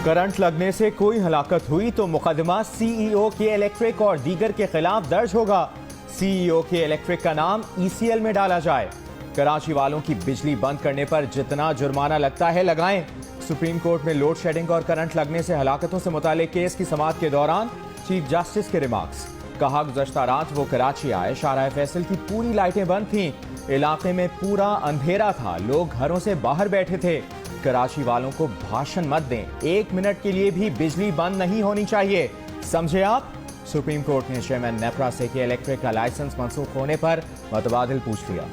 Current लगने से कोई हलाकत हुई तो मुकदमा सीईओ के इलेक्ट्रिक और दीगर के खिलाफ दर्ज होगा। सीईओ के इलेक्ट्रिक का नाम ईसीएल में डाला जाए। कराची वालों की बिजली बंद करने पर जितना जुर्माना लगता है लगाएं। सुप्रीम कोर्ट में लोड शेडिंग और करंट लगने से हलाकतों से मुतालिक केस की समाअत के दौरान चीफ जस्टिस के रिमार्क्स। कहा गुज़श्ता रात वो कराची आए, शाहराह फैसल की पूरी लाइटें बंद थीं, इलाके में पूरा अंधेरा था, लोग घरों से बाहर बैठे थे। कराची वालों को भाषण मत दें, 1 मिनट के लिए भी बिजली बंद नहीं होनी चाहिए, समझे आप। सुप्रीम कोर्ट ने चेयरमैन नेपरा से के इलेक्ट्रिक का लाइसेंस मनसूख होने पर मतबादिल पूछ लिया।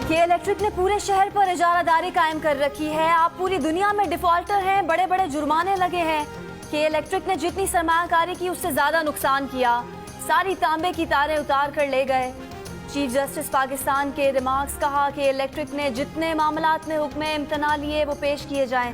के इलेक्ट्रिक ने पूरे शहर पर इजारादारी कायम कर रखी है। आप पूरी दुनिया में डिफॉल्टर हैं, बड़े बड़े जुर्माने लगे हैं। के इलेक्ट्रिक ने जितनी सरमायाकारी की उससे ज्यादा नुकसान किया। सारी तांबे की तारें उतार कर ले गए। चीफ जस्टिस पाकिस्तान के रिमार्क्स। कहा कि इलेक्ट्रिक ने जितने मामलात में हुक्म इम्तना लिए वो पेश किए जाएं।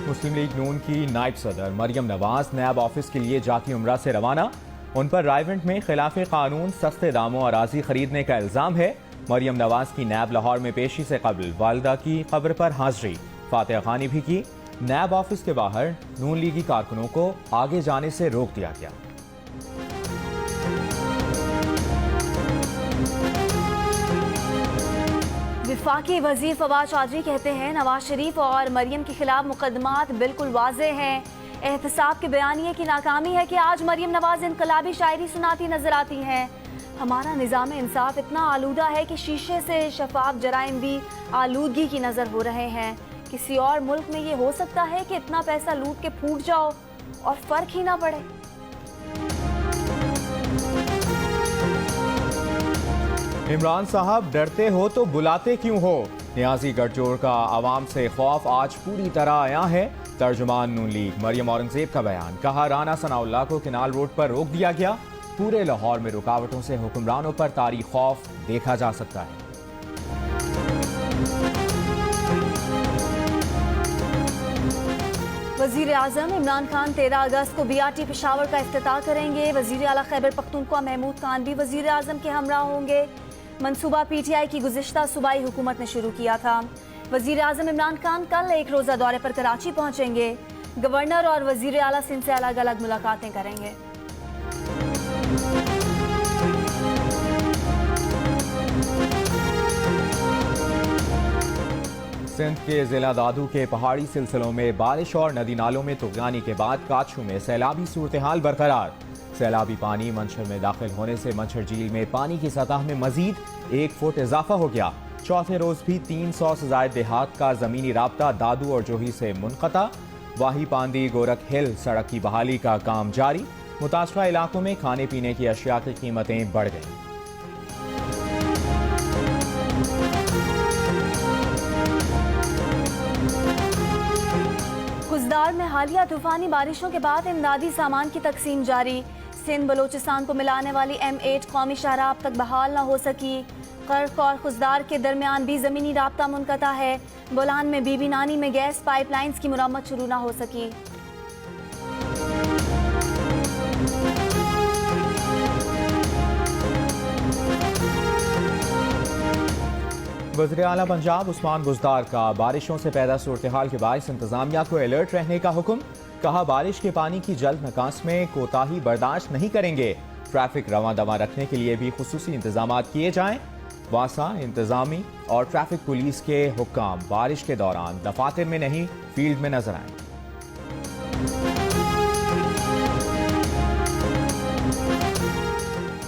मुस्लिम लीग नून की नायब सदर मरियम नवाज नैब ऑफिस के लिए जाती उम्रा से रवाना। उन पर रायवेंट में खिलाफ कानून सस्ते दामों अराजी खरीदने का इल्जाम है। मरियम नवाज की नैब लाहौर में पेशी से कबल वालिदा की कब्र पर हाजिरी फातिहा खानी भी की। नैब ऑफिस के बाहर नून लीगी कारकुनों को आगे जाने से रोक दिया गया। वफाकी वजीर फवाद चौधरी कहते हैं नवाज शरीफ और मरियम के खिलाफ मुकदमात बिल्कुल वाजे हैं। एहतसाब के बयानिए की नाकामी है कि आज मरियम नवाज इनकलाबी शायरी सुनाती नजर आती हैं। हमारा निज़ाम इंसाफ इतना आलूदा है कि शीशे से शफाफ जराइम भी आलूदगी की नज़र हो रहे हैं। किसी और मुल्क में ये हो सकता है कि इतना पैसा लूट के फूट जाओ और फर्क ही ना पड़े। इमरान साहब डरते हो तो बुलाते क्यों हो। नियाजी गठजोड़ का आवाम से खौफ आज पूरी तरह आया है। तर्जुमान नून लीग मरियम औरंगजेब का बयान। कहा राना सनाउल्लाह को किनाल रोड पर रोक दिया गया। पूरे लाहौर में रुकावटों से हुक्मरानों पर तारी खौफ देखा जा सकता है। वजीर आजम इमरान खान 13 अगस्त को BRT पेशावर का इफ्तिताह करेंगे। वजीर आला खैबर पख्तूनख्वा महमूद खान भी वजीर आजम के हमरा होंगे। मनसूबा PTI की गुज़िश्ता सूबाई हुकूमत ने शुरू किया था। वजीर आजम इमरान खान कल एक रोज़ा दौरे पर कराची पहुंचेंगे। गवर्नर और वजीर आला सिंध से अलग अलग मुलाकातें करेंगे। सिंध के जिला दादू के पहाड़ी सिलसिलों में बारिश और नदी नालों में तुगयानी के बाद काछू में सैलाबी सूरत हाल बरकरार। सैलाबी पानी मंछर में दाखिल होने से मंछर झील में पानी की सतह में मजीद 1 फुट इजाफा हो गया। चौथे रोज भी 300 से ज्यादा देहात का जमीनी राब्ता दादू और जोही से मुनक़ता। वाही पांदी गोरख हिल सड़क की बहाली का काम जारी। मुतासरा इलाकों में खाने पीने की अशिया की कीमतें बढ़ गईं। खुजदार में हालिया तूफानी बारिशों के बाद इमदादी सामान की तकसीम जारी। सिंध बलोचिस्तान को मिलाने वाली M8 कौमी शाहराह अब तक बहाल न हो सकी। कर्क और खुजदार के दरमियान भी जमीनी राब्ता मुनक़ता है। बोलान में बीबी नानी में गैस पाइपलाइंस की मुरम्मत शुरू न हो सकी। वज़ीर आला पंजाब उस्मान बुज़दार का बारिशों से पैदा सूरत हाल के बायस इंतजामिया को अलर्ट रहने का हुक्म। कहा बारिश के पानी की जल्द निकास में कोताही बर्दाश्त नहीं करेंगे। ट्रैफिक रवां दवा रखने के लिए भी खुसूसी इंतजाम किए जाएं। वासा इंतजामी और ट्रैफिक पुलिस के हुक्काम बारिश के दौरान दफातर में नहीं फील्ड में नजर आएं।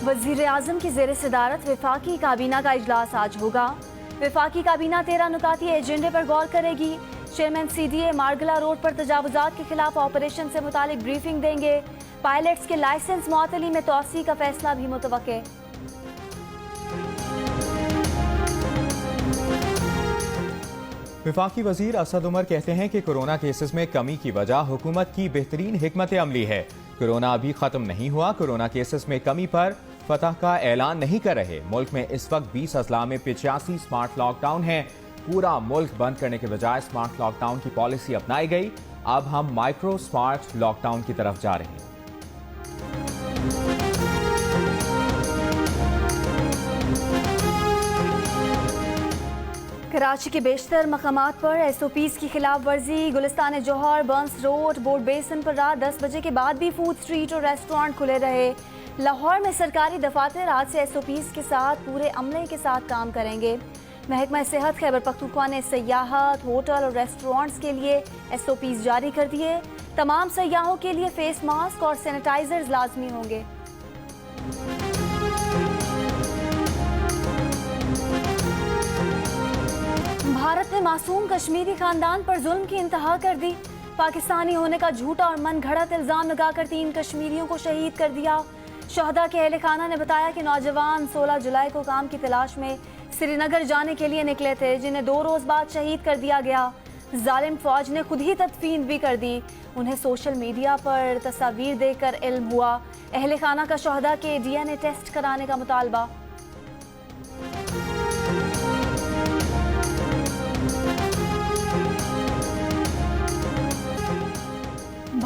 वज़ीर आज़म की ज़ेर सदारत वफाकी काबीना का इजलास आज होगा। वफाकी काबीना 13 नुकाती एजेंडे पर गौर करेगी। चेयरमैन CDA मारगला रोड पर तजावुजात के खिलाफ ऑपरेशन से मुतालिक ब्रीफिंग देंगे। पायलट्स के लाइसेंस मुअत्तली में तौसी का फैसला भी मुतवक्के। वफाकी वजीर असद उमर कहते हैं कि कोरोना केसेस में कमी की वजह हुकूमत की बेहतरीन हिकमत अमली है। कोरोना अभी खत्म नहीं हुआ। कोरोना केसेस में कमी पर फतह का ऐलान नहीं कर रहे। मुल्क में इस वक्त 20 अजला में 85 स्मार्ट लॉकडाउन हैं। पूरा मुल्क बंद करने के बजाय स्मार्ट लॉकडाउन की पॉलिसी अपनाई गई। अब हम माइक्रो स्मार्ट लॉकडाउन की तरफ जा रहे हैं। कराची के बेशतर मकामात पर SOPs की खिलाफ वर्जी। गुलिस्तान जौहर, बर्न्स रोड, बोर्ड बेसन पर रात 10 बजे के बाद भी फूड स्ट्रीट और रेस्टोरेंट खुले रहे। लाहौर में सरकारी दफातर आज से SOPs के साथ पूरे अमले के साथ काम करेंगे। महकमा सेहत खैबर पख्तूनख्वा ने सयाहत, होटल और रेस्टोरेंट्स के लिए SOPs जारी कर दिए। तमाम सयाहों के लिए फेस मास्क और सैनिटाइजर्स लाजमी होंगे। भारत ने मासूम कश्मीरी खानदान पर जुल्म की इंतहा कर दी। पाकिस्तानी होने का झूठा और मन घड़त इल्जाम लगाकर 3 कश्मीरियों को शहीद कर दिया। शहदा के अहले खाना ने बताया कि नौजवान 16 जुलाई को काम की तलाश में श्रीनगर जाने के लिए निकले थे, जिन्हें 2 रोज बाद शहीद कर दिया गया। जालिम फौज ने खुद ही तदफीन भी कर दी। उन्हें सोशल मीडिया पर तस्वीर देकर इल्म हुआ। अहले खाना का शहदा के DNA टेस्ट कराने का मुतालबा।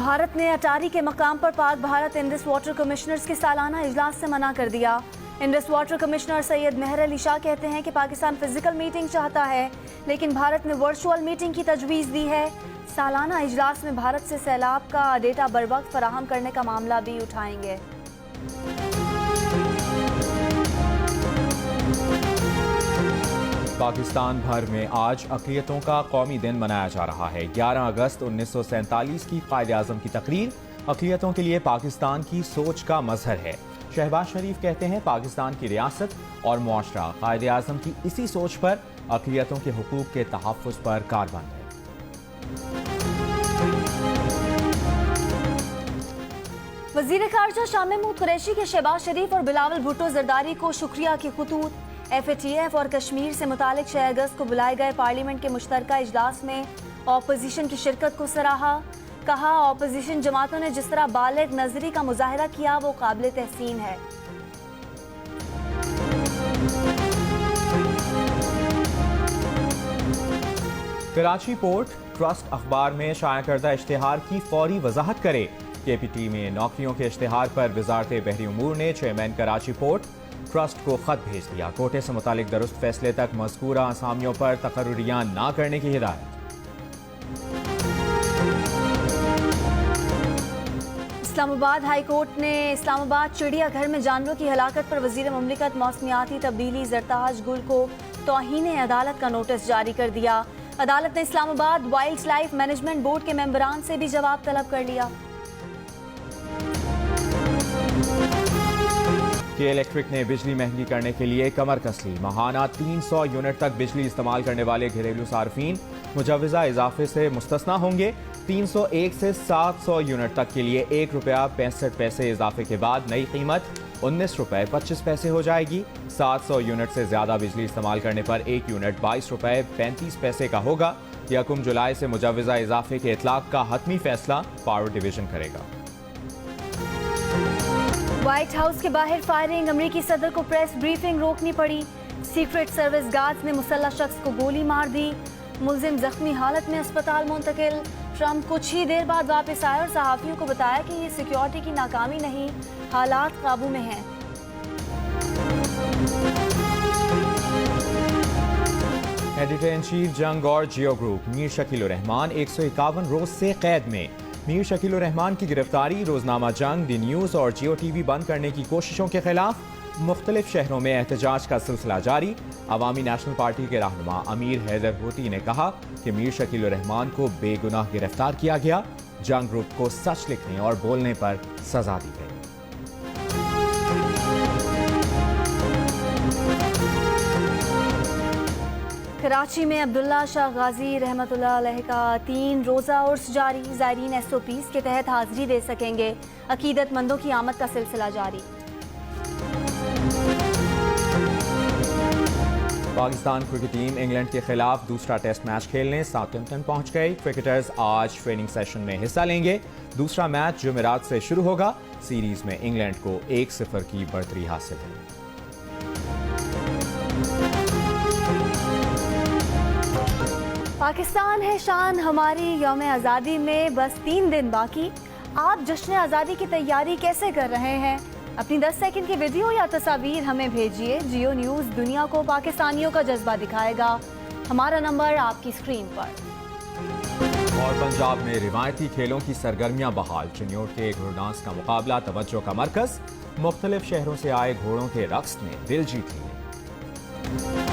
भारत ने अटारी के मकाम पर Pak Bharat Indus water commissioners के सालाना इजलास से मना कर दिया। इंडस वाटर कमिश्नर सैयद मेहर अली शाह कहते हैं कि पाकिस्तान फिजिकल मीटिंग चाहता है, लेकिन भारत ने वर्चुअल मीटिंग की तजवीज़ दी है। सालाना इजलास में भारत से सैलाब का डेटा बर वक्त फराहम करने का मामला भी उठाएंगे। पाकिस्तान भर में आज अक़लियतों का कौमी दिन मनाया जा रहा है। 11 अगस्त 1947 की कायद आज़म की तकरीर अक़लियतों के लिए पाकिस्तान की सोच का मजहर है। शहबाज शरीफ कहते हैं पाकिस्तान की रियासत और मुआशरा कायद आज़म की इसी सोच पर अक़लियतों के हुकूक के तहफ़्फ़ुज़ पर कारबंद है। वज़ीर ख़ारजा शाह महमूद कुरैशी के शहबाज शरीफ और बिलावल भुट्टो जरदारी को शुक्रिया के खतूत। FATF और कश्मीर से मुतालिक 6 अगस्त को बुलाए गए पार्लियामेंट के मुश्तरका इजलास में ऑपोजिशन की शिरकत को सराहा। कहा ऑपोजिशन जमातों ने जिस तरह बालिग नजरी का मुजाहिरा किया वो काबिल तहसीन है। कराची पोर्ट ट्रस्ट अखबार में शाया करदा इश्तिहार की फौरी वजाहत करे। KPT में नौकरियों के इश्तिहार पर वजारत बहरी उमूर ने चेयरमैन कराची पोर्ट ट्रस्ट को खत भेज दिया। कोटे से मुतालिक दुरुस्त फैसले तक मज़कूरा असामियों पर तकर्रुरियां ना करने की हिदायत। इस्लामाबाद हाई कोर्ट ने इस्लामाबाद चिड़ियाघर में जानवरों की हलाकत पर वजीर मुमलिकत मौसमियाती तब्दीली जरताज गुल को तौहीन अदालत का नोटिस जारी कर दिया। अदालत ने Islamabad wild life management board के मेंबरान से भी जवाब तलब कर लिया। के इलेक्ट्रिक ने बिजली महंगी करने के लिए कमर कस ली। माहाना 300 यूनिट तक बिजली इस्तेमाल करने वाले घरेलू सार्फिन मुजव्वज़ा इजाफे से मुस्तस्ना होंगे। 301 से 700 यूनिट तक के लिए ₹1.65 इजाफे के बाद नई कीमत ₹19.25 हो जाएगी। 700 यूनिट से ज्यादा बिजली इस्तेमाल करने पर 1 यूनिट ₹22.35 का होगा। 1 जुलाई से मुजव्वज़ा इजाफे के इतलाक का हतमी फैसला पावर डिवीजन करेगा। व्हाइट हाउस के बाहर फायरिंग, अमेरिकी सदर को प्रेस ब्रीफिंग रोकनी पड़ी। सीक्रेट सर्विस गार्ड्स ने मुसल्लह शख्स को गोली मार दी। मुलजिम जख्मी हालत में अस्पताल मुंतकिल। ट्रंप कुछ ही देर बाद वापस आए और सहाफियों को बताया कि ये सिक्योरिटी की नाकामी नहीं, हालात काबू में हैं। एडिटर इन चीफ जंग और जियो ग्रुप मीर शकील रहमान 151 रोज से कैद में। मीर शकील रहमान की गिरफ्तारी रोजनामा जंग, दी न्यूज़ और जियो TV बंद करने की कोशिशों के खिलाफ मुख्तलिफ शहरों में एहतजाज का सिलसिला जारी। अवामी नेशनल पार्टी के रहनुमा अमीर हैदर होती ने कहा कि मीर शकील रहमान को बेगुनाह गिरफ्तार किया गया। जंग ग्रुप को सच लिखने और बोलने पर सजा दी गई। कराची में अब्दुल्ला शाह गाजी रहमतुल्लाह अलैह का 3 रोज़ा उर्स जारी। ज़ायरीन SOPs के तहत हाजिरी दे सकेंगे। अकीदतमंदों की आमद का सिलसिला जारी। पाकिस्तान क्रिकेट टीम इंग्लैंड के खिलाफ दूसरा टेस्ट मैच खेलने साउथहैम्पटन पहुंच गई। क्रिकेटर्स आज ट्रेनिंग सेशन में हिस्सा लेंगे। दूसरा मैच जुमेरात से शुरू होगा। सीरीज में इंग्लैंड को 1-0 की बढ़तरी हासिल है। पाकिस्तान है शान हमारी यौम आज़ादी में बस 3 दिन बाकी। आप जश्न आज़ादी की तैयारी कैसे कर रहे हैं? अपनी 10 सेकंड की वीडियो या तस्वीर हमें भेजिए। जियो न्यूज़ दुनिया को पाकिस्तानियों का जज्बा दिखाएगा। हमारा नंबर आपकी स्क्रीन पर। और पंजाब में रिवायती खेलों की सरगर्मियां बहाल। चिन्योट के घोड़ डांस का मुकाबला तवज्जो का मरकज। मुख्तलिफ शहरों से आए घोड़ों के रक्स ने दिल जीत लिए।